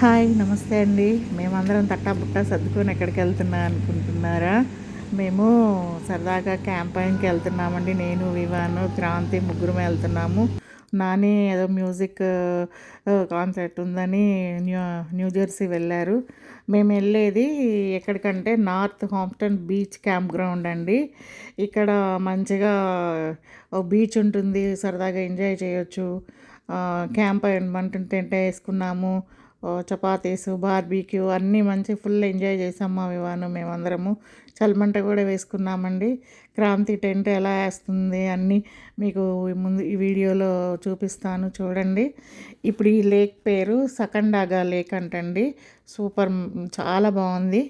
Hi నమస్తే అండి. మేమందరం తట్టాబుట్టా సర్దుకొని ఎక్కడికి వెళ్తున్నా అనుకుంటున్నారా? మేము సరదాగా క్యాంపైన్కి వెళ్తున్నామండి. నేను, వివాను, క్రాంతి ముగ్గురమే వెళ్తున్నాము. నాని ఏదో మ్యూజిక్ కాన్సర్ట్ ఉందని న్యూ జెర్సీ వెళ్ళారు. మేము వెళ్ళేది ఎక్కడికంటే north Hampton beach camp ground అండి. ఇక్కడ మంచిగా బీచ్ ఉంటుంది, సరదాగా ఎంజాయ్ చేయొచ్చు. క్యాంప్ టెంట్ వేసుకున్నాము. చపాతీసు, బార్బీక్యూ అన్నీ మంచి ఫుల్ ఎంజాయ్ చేసాం మా వివాను మేమందరము. చలిమంట కూడా వేసుకున్నామండి. క్రాంతి టెంట్ ఎలా వేస్తుంది అన్నీ మీకు ముందు ఈ వీడియోలో చూపిస్తాను చూడండి. ఇప్పుడు ఈ లేక్ పేరు సకండాగా లేక్ అంటండి. సూపర్, చాలా బాగుంది.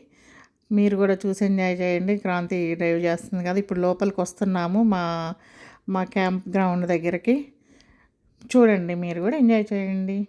మీరు కూడా చూసి ఎంజాయ్ చేయండి. క్రాంతి డ్రైవ్ చేస్తుంది కదా. ఇప్పుడు లోపలికి వస్తున్నాము మా మా క్యాంప్ గ్రౌండ్ దగ్గరికి. చూడండి, మీరు కూడా ఎంజాయ్ చేయండి.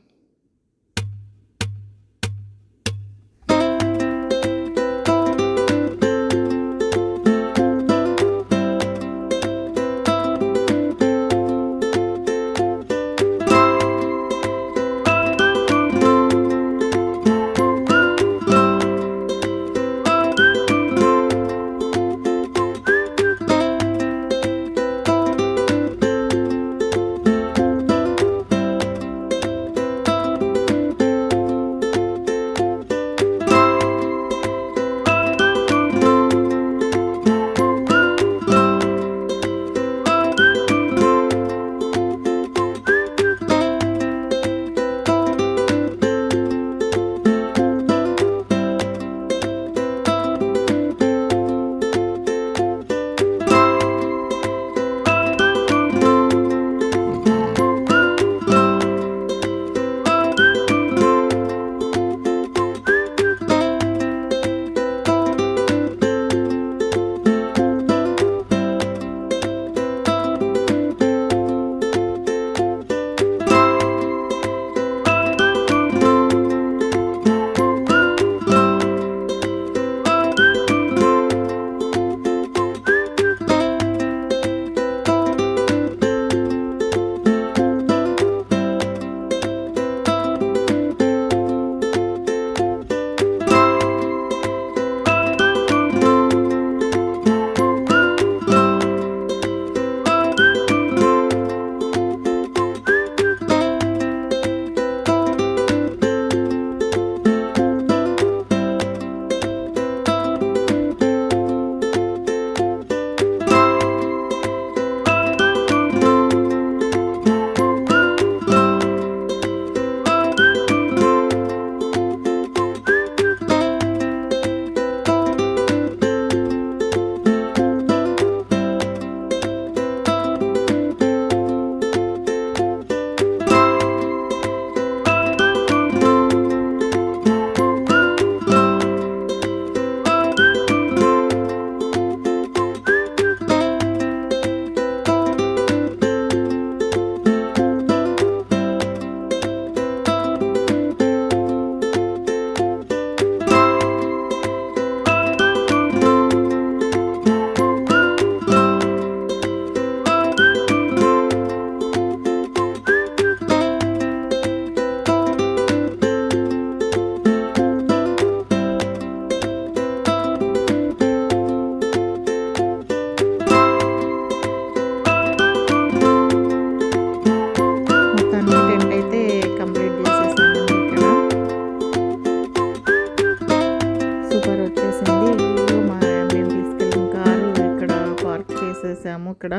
ఇక్కడ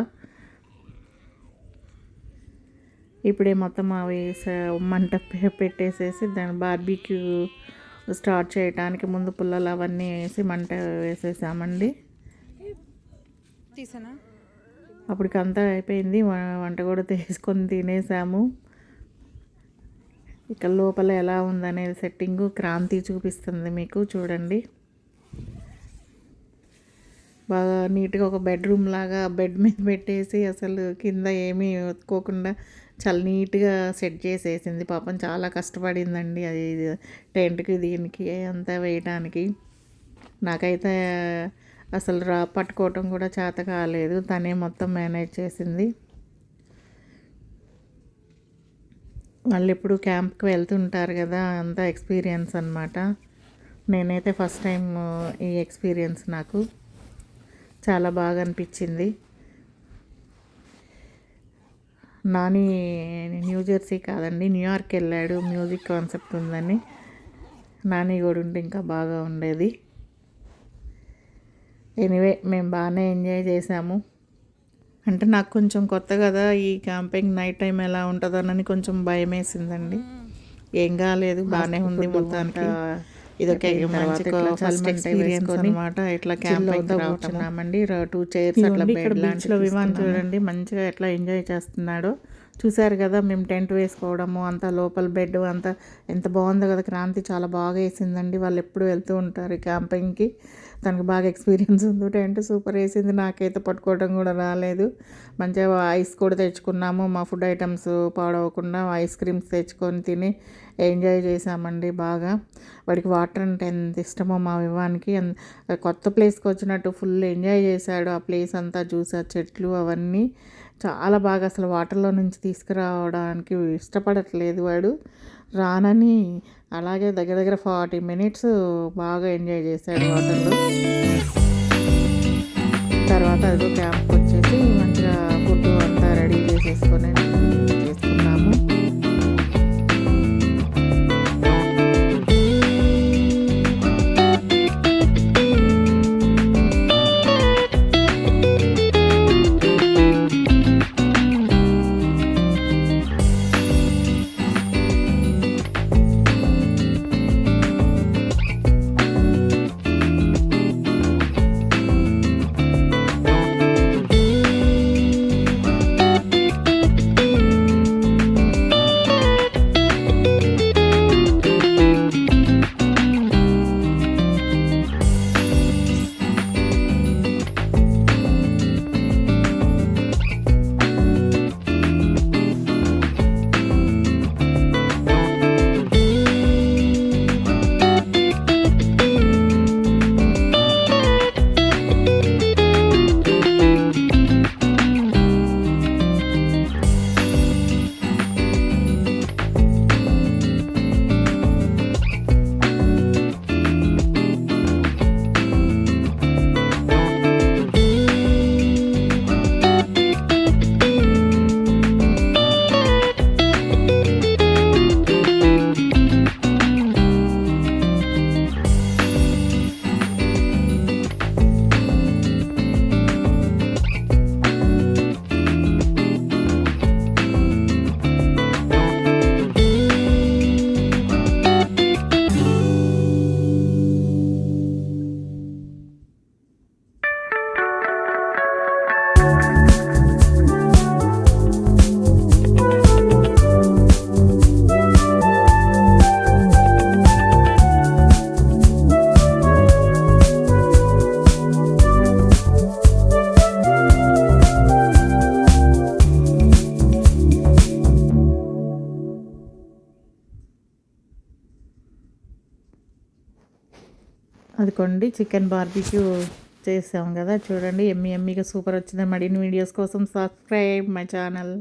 ఇప్పుడే మొత్తం అవి మంట పెట్టేసేసి దాని బార్బీక్యూ స్టార్ట్ చేయడానికి ముందు పుల్లలు అవన్నీ వేసి మంట వేసేసామండి. అప్పటికంతా అయిపోయింది. వంట కూడా తీసుకొని తినేసాము. ఇక లోపల ఎలా ఉందనేది సెట్టింగు క్రాంతి చూపిస్తుంది మీకు, చూడండి. బాగా నీట్గా ఒక బెడ్రూమ్ లాగా బెడ్ మీద పెట్టేసి అసలు కింద ఏమీ ఒత్తుకోకుండా చాలా నీట్గా సెట్ చేసేసింది. పాపం చాలా కష్టపడిందండి అది టెంట్కి దీనికి అంతా వేయటానికి. నాకైతే అసలు పట్టుకోవటం కూడా చేత కాలేదు. తనే మొత్తం మేనేజ్ చేసింది. వాళ్ళు ఎప్పుడు క్యాంప్కి వెళ్తుంటారు కదా, అంతా ఎక్స్పీరియన్స్ అనమాట. నేనైతే ఫస్ట్ టైం ఈ ఎక్స్పీరియన్స్ నాకు చాలా బాగా అనిపించింది. నాని న్యూజెర్సీ కాదండి, న్యూయార్క్ వెళ్ళాడు, మ్యూజిక్ కాన్సెప్ట్ ఉందని. నాని కూడా ఉంటే ఇంకా బాగా ఉండేది. ఎనీవే మేము బాగానే ఎంజాయ్ చేసాము. అంటే నాకు కొంచెం కొత్త కదా ఈ క్యాంపింగ్, నైట్ టైం ఎలా ఉంటుందోనని కొంచెం భయం వేసిందండి. ఏం కాలేదు, బాగానే ఉంది మొత్తానికి. ఇదొక మంచి ఫస్ట్ ఎక్స్పీరియన్స్ అనమాట. ఇట్లా క్యాంపింగ్ కూర్చున్నామండి, 2 చైర్స్ అట్లా. ఇక్కడ బీచ్లో విమాన్ చూడండి మంచిగా ఎట్లా ఎంజాయ్ చేస్తున్నాడో. చూసారు కదా, మేము టెంట్ వేసుకోవడము అంతా, లోపల బెడ్ అంతా ఎంత బాగుందో కదా. క్రాంతి చాలా బాగా వేసిందండి. వాళ్ళు ఎప్పుడు వెళ్తూ ఉంటారు క్యాంపింగ్కి, తనకు బాగా ఎక్స్పీరియన్స్ ఉంది. టెంట్ సూపర్ వేసింది, నాకైతే పట్టుకోవడం కూడా రాలేదు. మంచిగా ఐస్ కూడా తెచ్చుకున్నాము, మా ఫుడ్ ఐటమ్స్ పాడవకుండా ఐస్ క్రీమ్స్ తెచ్చుకొని తిని ఎంజాయ్ చేసామండి బాగా. వాడికి వాటర్ అంటే ఎంత ఇష్టమో మా వివానికి. కొత్త ప్లేస్కి వచ్చినట్టు ఫుల్ ఎంజాయ్ చేశాడు. ఆ ప్లేస్ అంతా చూసి, ఆ చెట్లు అవన్నీ చాలా బాగా. అసలు వాటర్లో నుంచి తీసుకురావడానికి ఇష్టపడట్లేదు వాడు. రానని అలాగే దగ్గర దగ్గర 40 minutes బాగా ఎంజాయ్ చేశాడు వాటర్లో. తర్వాత అదో క్యాంప్కి వచ్చేసి మంచిగా ఫుడ్ అంతా రెడీ చేసుకున్నాము. అదిగోండి చికెన్ బార్బిక్యూ చేసాం కదా, చూడండి ఎమ్మి ఎమ్మిగా సూపర్ వచ్చింది. మరిన్ని వీడియోస్ కోసం సబ్స్క్రైబ్ మై ఛానల్.